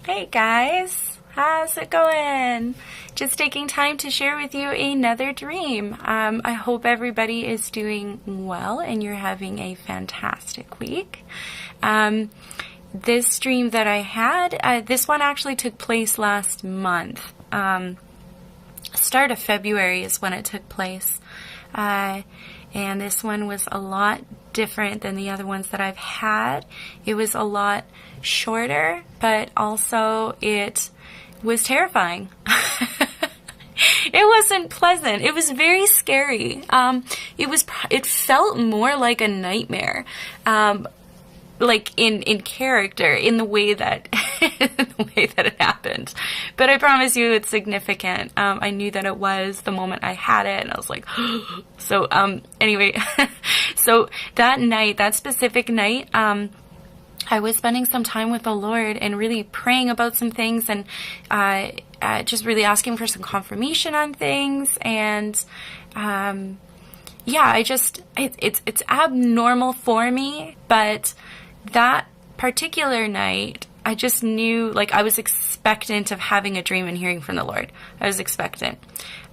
Hey guys, how's it going? Just taking time to share with you another dream. I hope everybody is doing well and you're having a fantastic week. This dream that I had, this one actually took place last month. Start of February is when it took place. And this one was a lot different than the other ones that I've had. It was a lot shorter, but also it was terrifying. It wasn't pleasant. It was very scary. It felt more like a nightmare. Like in character, in the way that it happened. But I promise you it's significant. I knew that it was the moment I had it, and I was like, so anyway, so that specific night, I was spending some time with the Lord and really praying about some things, and just really asking for some confirmation on things, and yeah, it's abnormal for me, but that particular night, I just knew, like, I was expectant of having a dream and hearing from the Lord. I was expectant.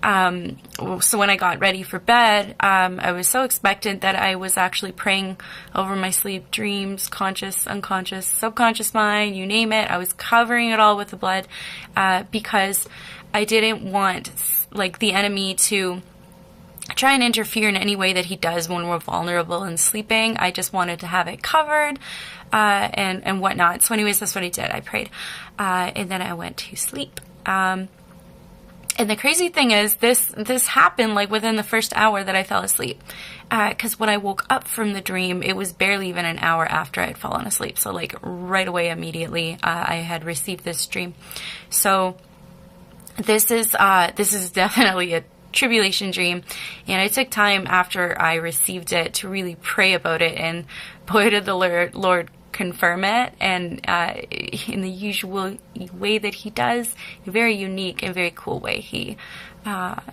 So when I got ready for bed, I was so expectant that I was actually praying over my sleep, dreams, conscious, unconscious, subconscious mind, you name it. I was covering it all with the blood, because I didn't want, like, the enemy to try and interfere in any way that he does when we're vulnerable and sleeping. I just wanted to have it covered, and whatnot. So anyways, that's what I did. I prayed, and then I went to sleep. And the crazy thing is, this happened like within the first hour that I fell asleep. Because when I woke up from the dream, it was barely even an hour after I had fallen asleep. So like right away, immediately, I had received this dream. So this is definitely a tribulation dream, and I took time after I received it to really pray about it, and boy did the Lord confirm it, and in the usual way that he does, a very unique and very cool way, he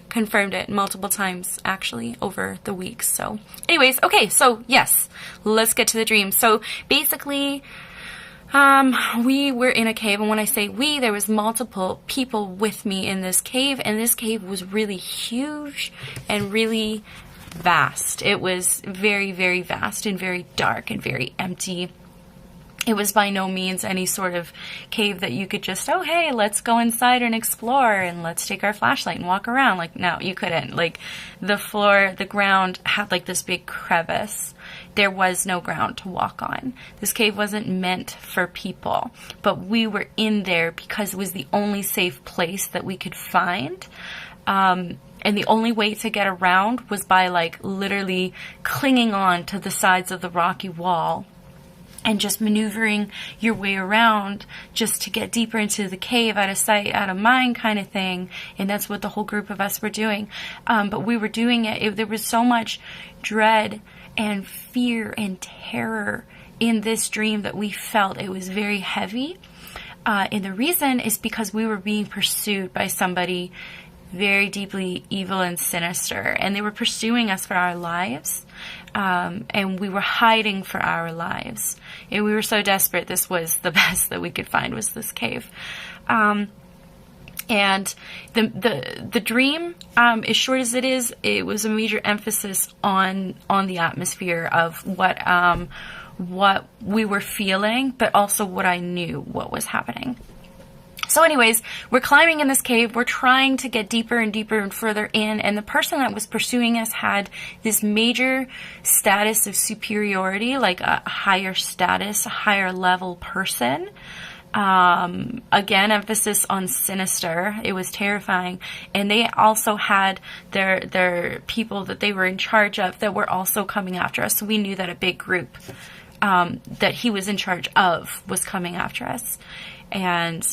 confirmed it multiple times actually over the weeks. So anyways, okay, so yes, let's get to the dream. So basically, we were in a cave, and when I say we, there was multiple people with me in this cave, and this cave was really huge and really vast. It was very, very vast and very dark and very empty. It was by no means any sort of cave that you could just, oh, hey, let's go inside and explore, and let's take our flashlight and walk around. Like, no, you couldn't. Like, the ground had like this big crevice. There was no ground to walk on. This cave wasn't meant for people, but we were in there because it was the only safe place that we could find. And the only way to get around was by like literally clinging on to the sides of the rocky wall and just maneuvering your way around just to get deeper into the cave, out of sight, out of mind kind of thing. And that's what the whole group of us were doing. But we were doing it. There was so much dread and fear and terror in this dream that we felt. It was very heavy. And the reason is because we were being pursued by somebody very deeply evil and sinister. And they were pursuing us for our lives. And we were hiding for our lives. And we were so desperate. This was the best that we could find, was this cave. And the dream, as short as it is, it was a major emphasis on the atmosphere of what we were feeling, but also what I knew what was happening. So anyways, we're climbing in this cave. We're trying to get deeper and deeper and further in. And the person that was pursuing us had this major status of superiority, like a higher status, a higher level person. Again, emphasis on sinister. It was terrifying. And they also had their people that they were in charge of that were also coming after us. So we knew that a big group that he was in charge of was coming after us. And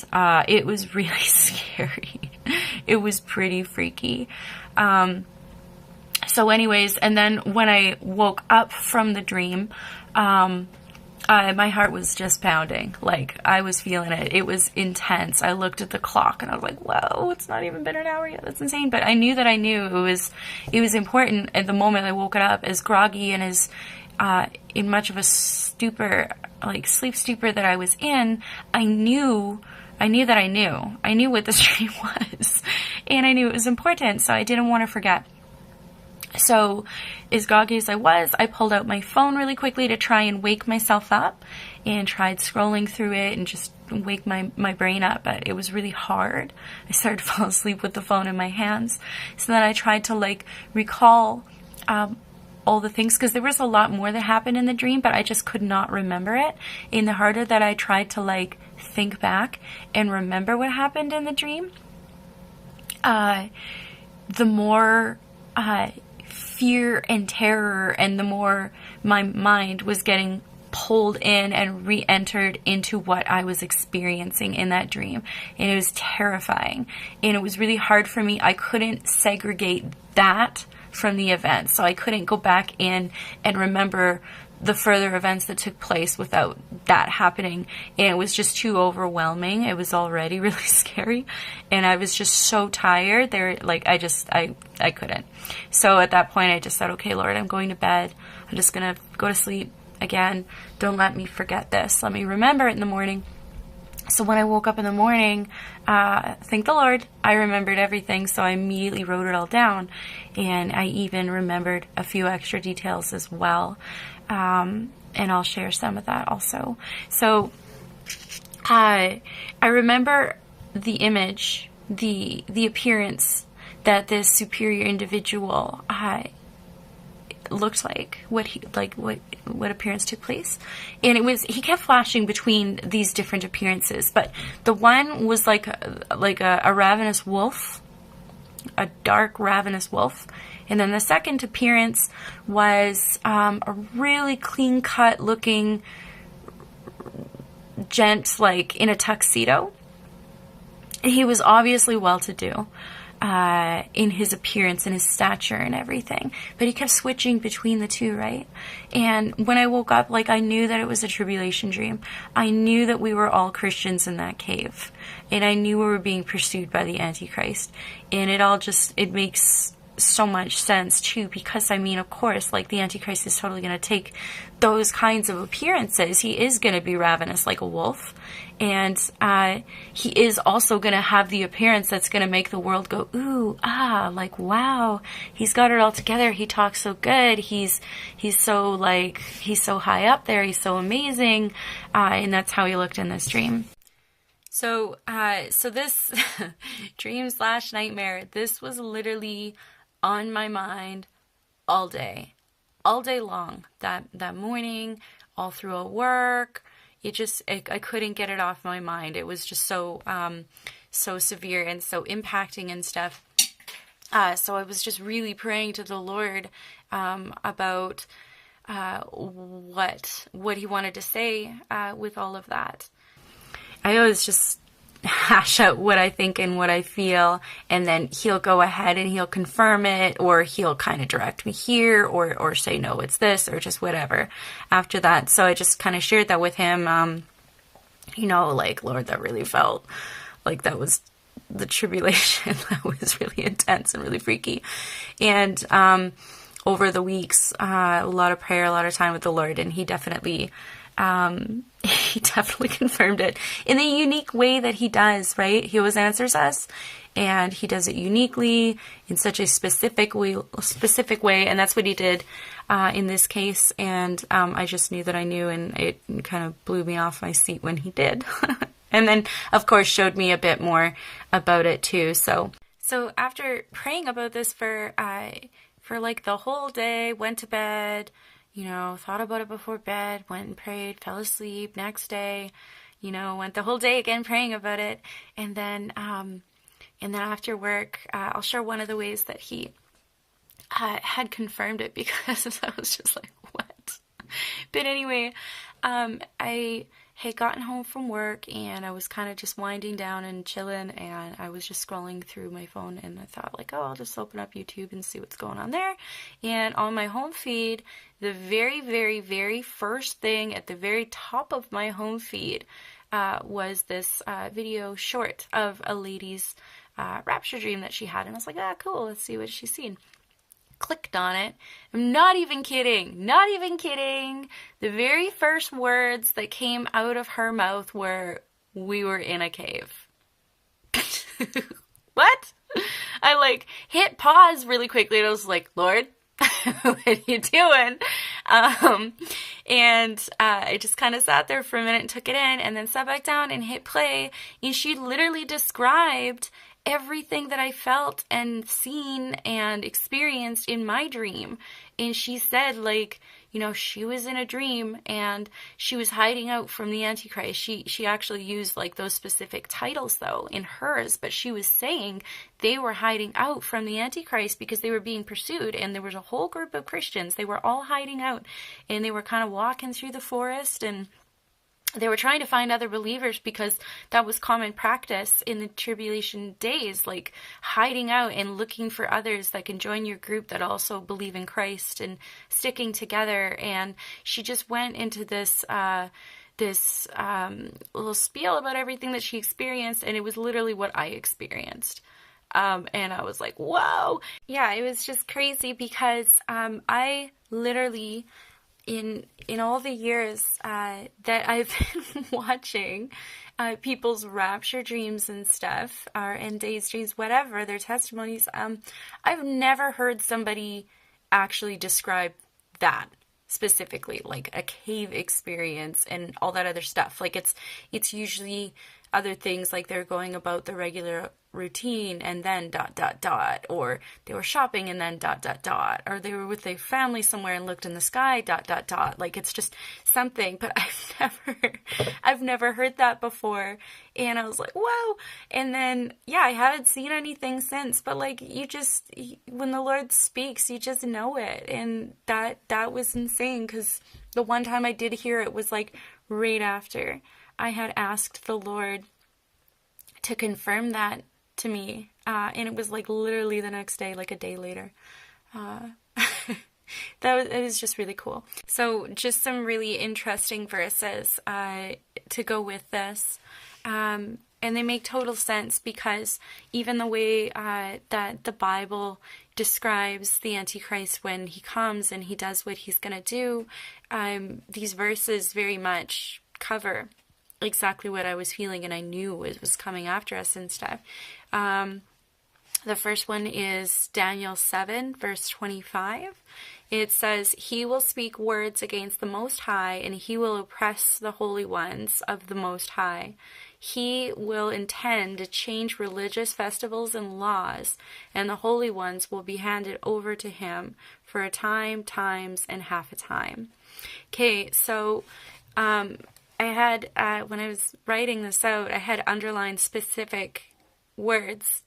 it was really scary. It was pretty freaky. So anyways, and then when I woke up from the dream, my heart was just pounding. Like, I was feeling it. It was intense. I looked at the clock and I was like, whoa, it's not even been an hour yet. That's insane. But I knew that I knew it was important. At the moment I woke up, as groggy and as in much of a stupor, like sleep stupor that I was in, I knew I knew that I knew. I knew what this dream was. And I knew it was important, so I didn't want to forget. So, as groggy as I was, I pulled out my phone really quickly to try and wake myself up, and tried scrolling through it and just wake my brain up, but it was really hard. I started to fall asleep with the phone in my hands. So then I tried to like recall all the things, because there was a lot more that happened in the dream, but I just could not remember it. And the harder that I tried to like think back and remember what happened in the dream, the more fear and terror, and the more my mind was getting pulled in and re-entered into what I was experiencing in that dream. And it was terrifying. And it was really hard for me. I couldn't segregate that from the events. So I couldn't go back in and remember the further events that took place without that happening. And it was just too overwhelming. It was already really scary. And I was just so tired. I couldn't. So at that point I just said, okay, Lord, I'm going to bed. I'm just going to go to sleep again. Don't let me forget this. Let me remember it in the morning. So when I woke up in the morning, thank the Lord, I remembered everything. So I immediately wrote it all down. And I even remembered a few extra details as well. And I'll share some of that also. So I remember the image, the appearance that this superior individual looked like, what appearance took place. And he kept flashing between these different appearances, but the one was like a ravenous wolf, a dark ravenous wolf. And then the second appearance was a really clean-cut looking gent, like in a tuxedo. He was obviously well-to-do in his appearance and his stature and everything. But he kept switching between the two, right? And when I woke up, I knew that it was a tribulation dream. I knew that we were all Christians in that cave. And I knew we were being pursued by the Antichrist. And it makes so much sense too, because of course, the Antichrist is totally going to take those kinds of appearances. He is going to be ravenous like a wolf, and he is also going to have the appearance that's going to make the world go ooh, wow, he's got it all together, he talks so good, he's so high up there, he's so amazing, and that's how he looked in this dream. So this dream/nightmare, this was literally on my mind all day long, that morning, all through work. I couldn't get it off my mind. It was just so severe and so impacting and stuff. So I was just really praying to the Lord about what he wanted to say with all of that. I always just hash out what I think and what I feel, and then he'll go ahead and he'll confirm it, or he'll kind of direct me here, or say, no, it's this, or just whatever after that. So I just kind of shared that with him, Lord, that really felt like that was the tribulation. That was really intense and really freaky. And over the weeks, a lot of prayer, a lot of time with the Lord, and he definitely confirmed it in the unique way that he does, right? He always answers us, and he does it uniquely in such a specific way, and that's what he did in this case. And I just knew that I knew, and it kind of blew me off my seat when he did. And then, of course, showed me a bit more about it too. So after praying about this for the whole day, went to bed, thought about it before bed, went and prayed, fell asleep. Next day, went the whole day again praying about it. And then after work, I'll share one of the ways that he had confirmed it, because I was just like, what? But anyway, I had gotten home from work, and I was kind of just winding down and chilling, and I was just scrolling through my phone, and I thought, I'll just open up YouTube and see what's going on there. And on my home feed, the very, very, very first thing at the very top of my home feed was this video short of a lady's rapture dream that she had, and I was like, cool, let's see what she's seen. Clicked on it. I'm not even kidding. The very first words that came out of her mouth were, we were in a cave. What? I like hit pause really quickly and I was like, Lord, what are you doing? And I just kind of sat there for a minute and took it in and then sat back down and hit play. And she literally described everything that I felt and seen and experienced in my dream. And she said, like, you know, she was in a dream and she was hiding out from the Antichrist. She actually used like those specific titles though in hers, but she was saying they were hiding out from the Antichrist because they were being pursued, and there was a whole group of Christians. They were all hiding out and they were kind of walking through the forest, and they were trying to find other believers because that was common practice in the tribulation days, like hiding out and looking for others that can join your group that also believe in Christ and sticking together. And she just went into this little spiel about everything that she experienced, and it was literally what I experienced. And I was like, whoa. Yeah, it was just crazy because I literally, in all the years that I've been watching people's rapture dreams and stuff, and days dreams, whatever, their testimonies, I've never heard somebody actually describe that specifically, like a cave experience and all that other stuff. Like it's usually other things, like they're going about the regular routine and then ... or they were shopping and then ... or they were with their family somewhere and looked in the sky ... like it's just something. But I've never heard that before, and I was like, whoa. And then yeah, I haven't seen anything since, but like when the Lord speaks, you just know it. And that was insane, because the one time I did hear it was like right after I had asked the Lord to confirm that to me, and it was like literally the next day, like a day later. It was just really cool. So just some really interesting verses to go with this, and they make total sense, because even the way that the Bible describes the Antichrist when he comes and he does what he's going to do, these verses very much cover exactly what I was feeling, and I knew it was coming after us and stuff. The first one is Daniel 7, verse 25. It says, "He will speak words against the Most High, and he will oppress the holy ones of the Most High. He will intend to change religious festivals and laws, and the holy ones will be handed over to him for a time, times, and half a time." Okay, so I had, when I was writing this out, I had underlined specific words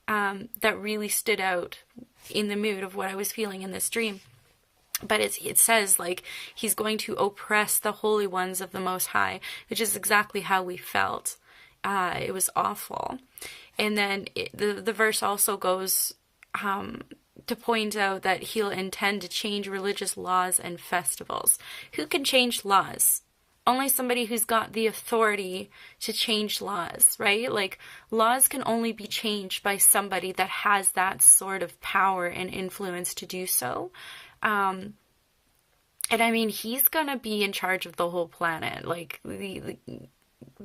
that really stood out in the mood of what I was feeling in this dream. But it says, like, he's going to oppress the holy ones of the Most High, which is exactly how we felt. It was awful. And then the verse also goes to point out that he'll intend to change religious laws and festivals. Who can change laws? Only somebody who's got the authority to change laws, right? Like, laws can only be changed by somebody that has that sort of power and influence to do so. And I mean, he's going to be in charge of the whole planet. Like, the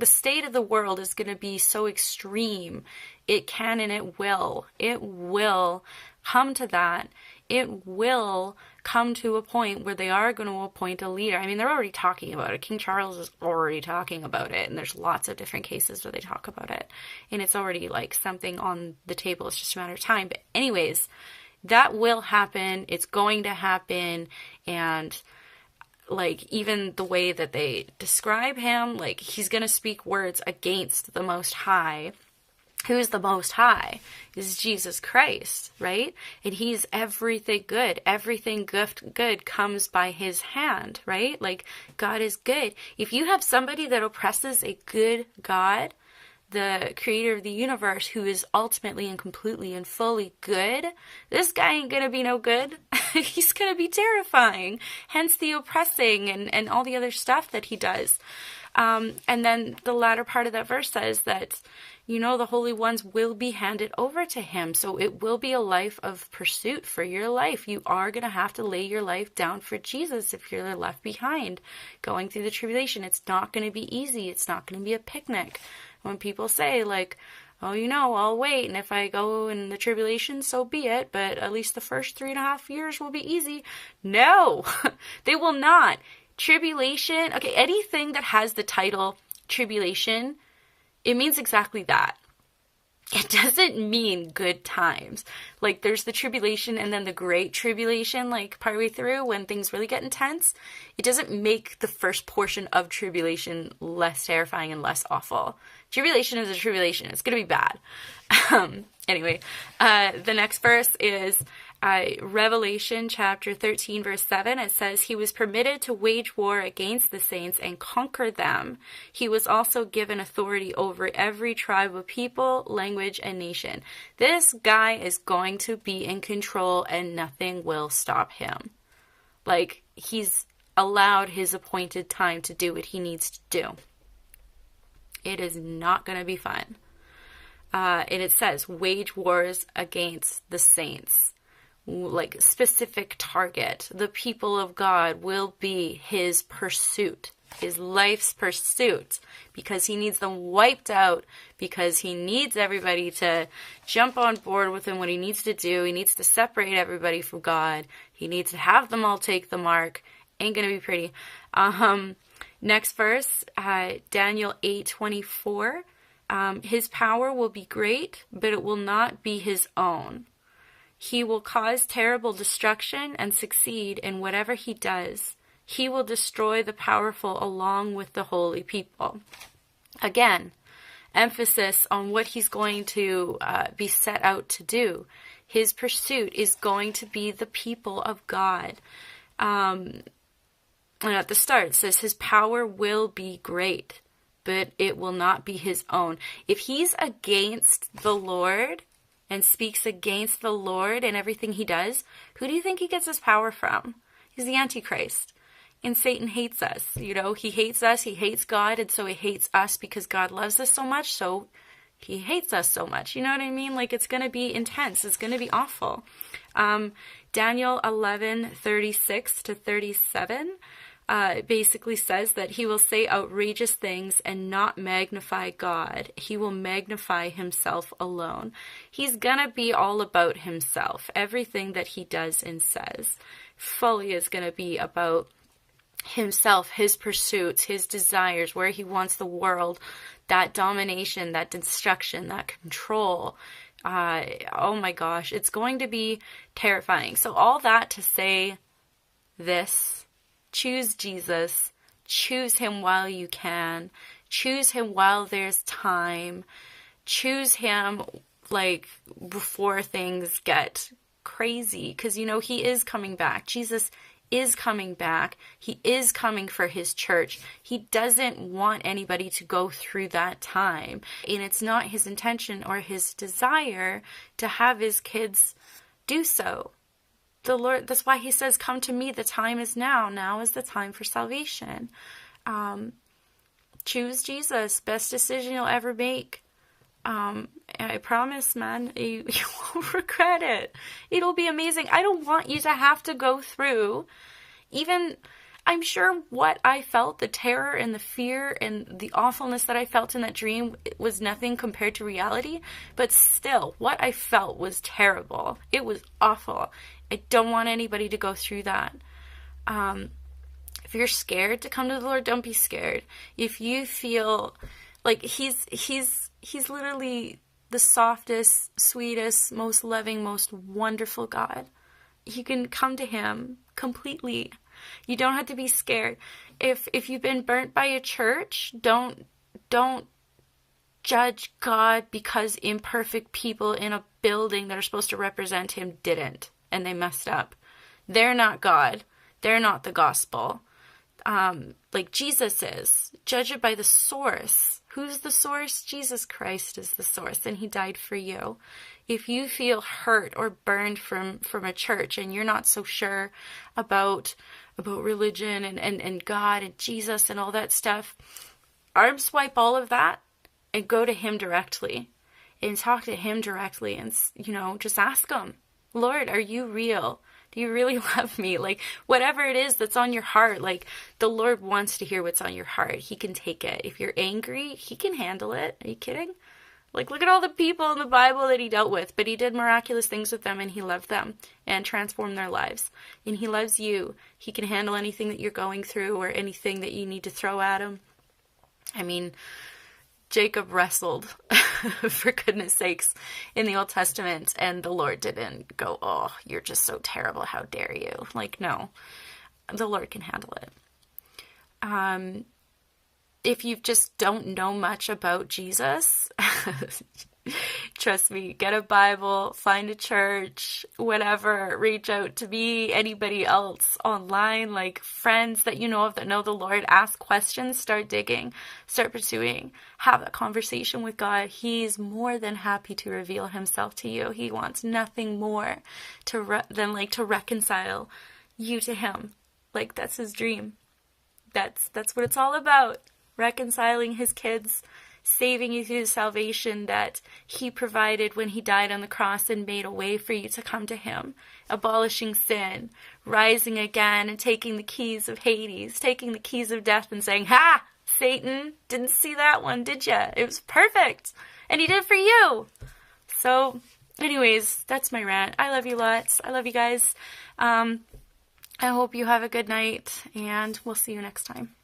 state of the world is going to be so extreme. It can and it will. It will come to that. It will come to a point where they are going to appoint a leader. I mean, they're already talking about it. King Charles is already talking about it, and there's lots of different cases where they talk about it. And it's already like something on the table. It's just a matter of time. But anyways, that will happen. It's going to happen. And like, even the way that they describe him, like, he's going to speak words against the Most High. Who's the Most High? Is Jesus Christ, right? And he's everything good. Everything good comes by his hand, right? Like, God is good. If you have somebody that oppresses a good God, the creator of the universe, who is ultimately and completely and fully good, this guy ain't gonna be no good. He's gonna be terrifying. Hence the oppressing and all the other stuff that he does. And then the latter part of that verse says that, the holy ones will be handed over to him. So it will be a life of pursuit for your life. You are going to have to lay your life down for Jesus if you're left behind going through the tribulation. It's not going to be easy. It's not going to be a picnic. When people say, like, oh, I'll wait, and if I go in the tribulation, so be it, but at least the first 3.5 years will be easy. No, they will not. Tribulation, okay, anything that has the title tribulation, it means exactly that. It doesn't mean good times. Like, there's the tribulation and then the great tribulation, like, partway through when things really get intense. It doesn't make the first portion of tribulation less terrifying and less awful. Tribulation is a tribulation. It's going to be bad. Anyway, the next verse is Revelation chapter 13, verse 7. It says, he was permitted to wage war against the saints and conquer them. He was also given authority over every tribe of people, language, and nation. This guy is going to be in control and nothing will stop him. Like, he's allowed his appointed time to do what he needs to do. It is not going to be fun. And it says, wage wars against the saints. Like, specific target. The people of God will be his pursuit. His life's pursuit. Because he needs them wiped out. Because he needs everybody to jump on board with him what he needs to do. He needs to separate everybody from God. He needs to have them all take the mark. Ain't going to be pretty. Next verse, Daniel 8:24. His power will be great, but it will not be his own. He will cause terrible destruction and succeed in whatever he does. He will destroy the powerful along with the holy people. Again, emphasis on what he's going to be set out to do. His pursuit is going to be the people of God. And at the start, it says his power will be great, but it will not be his own. If he's against the Lord and speaks against the Lord and everything he does, who do you think he gets his power from? He's the Antichrist. And Satan hates us. He hates us, he hates God, and so he hates us because God loves us so much, so he hates us so much. You know what I mean? Like, it's going to be intense. It's going to be awful. Daniel 11:36-37. Basically says that he will say outrageous things and not magnify God. He will magnify himself alone. He's gonna be all about himself. Everything that he does and says fully is gonna be about himself, his pursuits, his desires, where he wants the world, that domination, that destruction, that control. Oh my gosh, it's going to be terrifying. So all that to say this: choose Jesus. Choose him while you can. Choose him while there's time. Choose him, like, before things get crazy. Because, he is coming back. Jesus is coming back. He is coming for his church. He doesn't want anybody to go through that time. And it's not his intention or his desire to have his kids do so. The Lord, that's why he says, come to me, the time is now. Now is the time for salvation. Choose Jesus. Best decision you'll ever make. I promise, man, you won't regret it. It'll be amazing. I don't want you to have to go through, even, I'm sure what I felt, the terror and the fear and the awfulness that I felt in that dream was nothing compared to reality. But still, what I felt was terrible. It was awful. I don't want anybody to go through that. If you're scared to come to the Lord, don't be scared. If you feel like he's literally the softest, sweetest, most loving, most wonderful God. You can come to him completely. You don't have to be scared. If you've been burnt by a church, don't judge God because imperfect people in a building that are supposed to represent him didn't. And they messed up. They're not God. They're not the gospel. Like Jesus is. Judge it by the source. Who's the source? Jesus Christ is the source, and he died for you. If you feel hurt or burned from a church and you're not so sure about religion and God and Jesus and all that stuff, arm swipe all of that and go to him directly and talk to him directly and, just ask him, Lord, are you real? Do you really love me? Like, whatever it is that's on your heart, like, the Lord wants to hear what's on your heart. He can take it. If you're angry, he can handle it. Are you kidding? Like, look at all the people in the Bible that he dealt with, but he did miraculous things with them, and he loved them and transformed their lives. And he loves you. He can handle anything that you're going through or anything that you need to throw at him. I mean, Jacob wrestled, for goodness sakes, in the Old Testament, and the Lord didn't go, oh, you're just so terrible, how dare you? Like, no, the Lord can handle it. If you just don't know much about Jesus, trust me, get a Bible, find a church, whatever, reach out to me, anybody else online, like friends that you know of that know the Lord, ask questions, start digging, start pursuing, have a conversation with God. He's more than happy to reveal himself to you. He wants nothing more than to reconcile you to him. Like, that's his dream. That's what it's all about. Reconciling his kids, saving you through the salvation that he provided when he died on the cross and made a way for you to come to him, abolishing sin, rising again and taking the keys of Hades, taking the keys of death and saying, ha, Satan, didn't see that one, did ya? It was perfect. And he did it for you. So anyways, that's my rant. I love you lots. I love you guys. I hope you have a good night, and we'll see you next time.